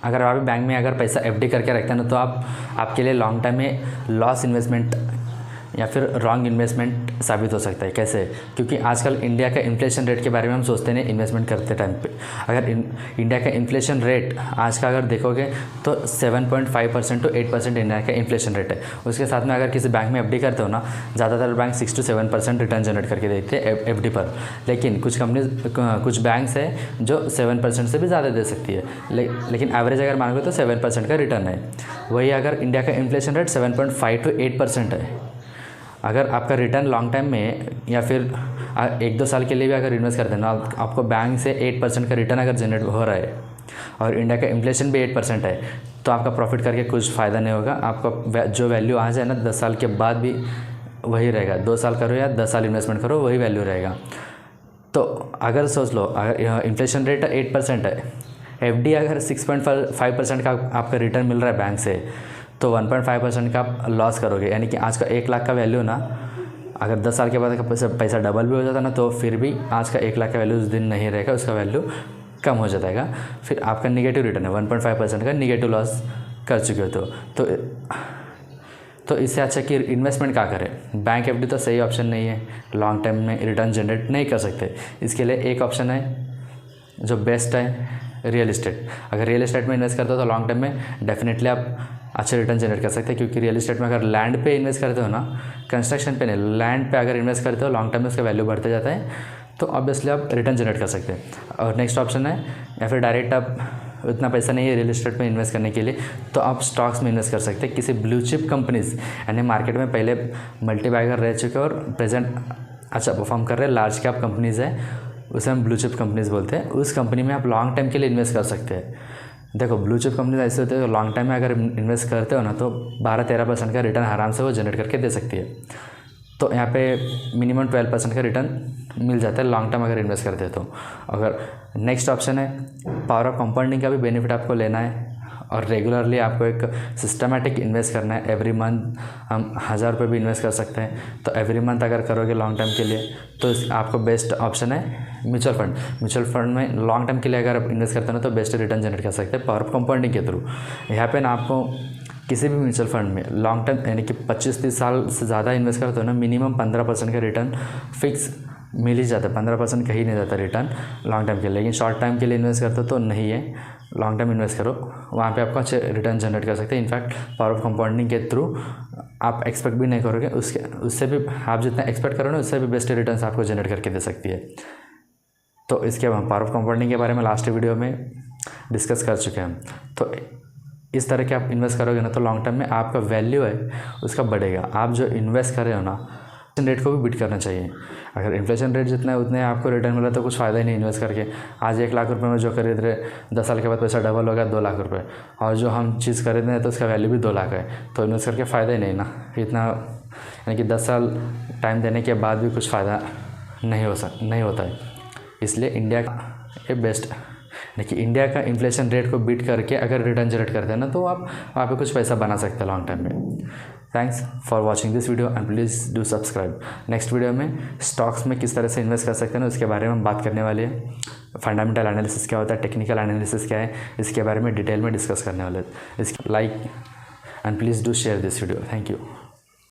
अगर आप बैंक में अगर पैसा एफडी करके रखते हैं ना, तो आपके लिए लॉन्ग टर्म में लॉस इन्वेस्टमेंट या फिर रॉन्ग इन्वेस्टमेंट साबित हो सकता है। कैसे? क्योंकि आजकल इंडिया का इन्फ्लेशन रेट के बारे में हम सोचते नहीं इन्वेस्टमेंट करते टाइम पे। अगर इंडिया का इन्फ्लेशन रेट आज का अगर देखोगे तो 7.5% टू 8% इंडिया का इन्फ्लेशन रेट है। उसके साथ में अगर किसी बैंक में एफडी करते हो ना, ज़्यादातर बैंक 6 to 7% रिटर्न जनरेट करके देते हैं एफडी पर। लेकिन कुछ कुछ बैंक्स है जो 7% से भी ज़्यादा दे सकती है, लेकिन एवरेज अगर मानोगे तो 7% का रिटर्न है। वही अगर इंडिया का इन्फ्लेशन रेट 7.5 to 8% है, अगर आपका रिटर्न लॉन्ग टाइम में या फिर 1-2 साल के लिए भी अगर इन्वेस्ट करते हैं ना, आपको बैंक से 8% का रिटर्न अगर जनरेट हो रहा है और इंडिया का इन्फ्लेशन भी 8% है, तो आपका प्रॉफिट करके कुछ फ़ायदा नहीं होगा। आपका जो वैल्यू आ जाए ना 10 साल के बाद भी वही रहेगा। 2 साल करो या 10 साल इन्वेस्टमेंट करो, वही वैल्यू रहेगा। तो अगर सोच लो, अगर इन्फ्लेशन रेट 8% है, एफडी अगर 6.5% का आपका रिटर्न मिल रहा है बैंक से, तो 1.5% का आप लॉस करोगे। यानी कि आज का 1 लाख का वैल्यू ना, अगर 10 साल के बाद का पैसा डबल भी हो जाता ना, तो फिर भी आज का 1 लाख का वैल्यू उस दिन नहीं रहेगा, उसका वैल्यू कम हो जाएगा। फिर आपका निगेटिव रिटर्न है, 1.5% का निगेटिव लॉस कर चुके हो। तो इससे अच्छा कि इन्वेस्टमेंट क्या करें। बैंक एफडी तो सही ऑप्शन नहीं है, लॉन्ग टर्म में रिटर्न जनरेट नहीं कर सकते। इसके लिए एक ऑप्शन है जो बेस्ट है, रियल इस्टेट। अगर रियल इस्टेट में इन्वेस्ट करते हो तो लॉन्ग टर्म में डेफिनेटली आप अच्छे रिटर्न जनरेट कर सकते हैं। क्योंकि रियल इस्टेट में अगर लैंड पे इन्वेस्ट करते हो ना, कंस्ट्रक्शन पे नहीं, लैंड पे अगर इन्वेस्ट करते हो, लॉन्ग टर्म में उसका वैल्यू बढ़ते जाता है, तो ऑब्वियसली आप रिटर्न जनरेट कर सकते हैं। और नेक्स्ट ऑप्शन है, या फिर डायरेक्ट आप उतना पैसा नहीं है रियल इस्टेट में इन्वेस्ट करने के लिए, तो आप स्टॉक्स में इन्वेस्ट कर सकते हैं। किसी ब्लू चिप कंपनीज, यानी मार्केट में पहले मल्टीबैगर रह चुके और प्रेजेंट अच्छा परफॉर्म कर रहे लार्ज कैप कंपनीज़ है, उसे हम ब्लू चिप कंपनीज़ बोलते हैं। उस कंपनी में आप लॉन्ग टाइम के लिए इन्वेस्ट कर सकते हैं। देखो, ब्लू चिप कंपनीज ऐसे होते हैं, लॉन्ग टाइम में अगर इन्वेस्ट करते हो ना, तो 12-13% का रिटर्न आराम से वो जनरेट करके दे सकती है। तो यहाँ पे मिनिमम 12% का रिटर्न मिल जाता है लॉन्ग टर्म अगर इन्वेस्ट करते हो तो। अगर नेक्स्ट ऑप्शन है, पावर ऑफ कंपाउंडिंग का भी बेनिफिट आपको लेना है और रेगुलरली आपको एक सिस्टमेटिक इन्वेस्ट करना है। एवरी मंथ हम 1000 रुपये भी इन्वेस्ट कर सकते हैं। तो एवरी मंथ अगर करोगे लॉन्ग टर्म के लिए, तो आपको बेस्ट ऑप्शन है म्यूचुअल फंड। म्यूचुअल फंड में लॉन्ग टर्म के लिए अगर आप इन्वेस्ट करते हो ना, तो बेस्ट रिटर्न जनरेट कर सकते हैं पावर ऑफ कंपाउंडिंग के थ्रू। यहाँ पे ना आपको किसी भी म्यूचुअल फंड में लॉन्ग टर्म यानी कि 25-30 साल से ज़्यादा इन्वेस्ट करते हो ना, मिनिमम 15% का रिटर्न फिक्स मिल ही जाता है। 15% कहीं नहीं जाता रिटर्न लॉन्ग टर्म के लिए। लेकिन शॉर्ट टाइम के लिए इन्वेस्ट करते हो तो नहीं है, लॉन्ग टर्म इन्वेस्ट करो, वहाँ पे आपको अच्छे रिटर्न जनरेट कर सकते हैं। इनफैक्ट पावर ऑफ कंपाउंडिंग के थ्रू आप एक्सपेक्ट भी नहीं करोगे, उससे भी आप जितना एक्सपेक्ट करो ना, उससे भी बेस्ट रिटर्न आपको जनरेट करके दे सकती है। तो इसके हम पावर ऑफ कंपाउंडिंग के बारे में लास्ट वीडियो में डिस्कस कर चुके हैं। तो इस तरह के आप इन्वेस्ट करोगे ना, तो लॉन्ग टर्म में आपका वैल्यू है उसका बढ़ेगा। आप जो इन्वेस्ट कर रहे हो ना, रेट को भी बीट करना चाहिए। अगर इन्फ्लेशन रेट जितना है उतने आपको रिटर्न मिला तो कुछ फ़ायदा ही नहीं इन्वेस्ट करके। आज 1 लाख रुपए में जो खरीद रहे, 10 साल के बाद पैसा डबल हो गया 2 लाख रुपए, और जो हम चीज़ खरीद रहे हैं तो उसका वैल्यू भी 2 लाख है, तो इन्वेस्ट करके फ़ायदा ही नहीं ना इतना। यानी कि 10 साल टाइम देने के बाद भी कुछ फ़ायदा नहीं होता है। इसलिए इंडिया का बेस्ट, देखिए इंडिया का इन्फ्लेशन रेट को बीट करके अगर रिटर्न जनरेट करते हैं ना, तो आप वहाँ पे कुछ पैसा बना सकते हैं लॉन्ग टर्म में। Thanks for watching this video and please do subscribe. Next video में स्टॉक्स में किस तरह से इन्वेस्ट कर सकते हैं ना, उसके बारे में हम बात करने वाले हैं। फंडामेंटल एनालिसिस क्या होता है, टेक्निकल एनालिसिस क्या है, इसके बारे में डिटेल में डिस्कस करने वाले हैं। इसके like and please do share this video. Thank you.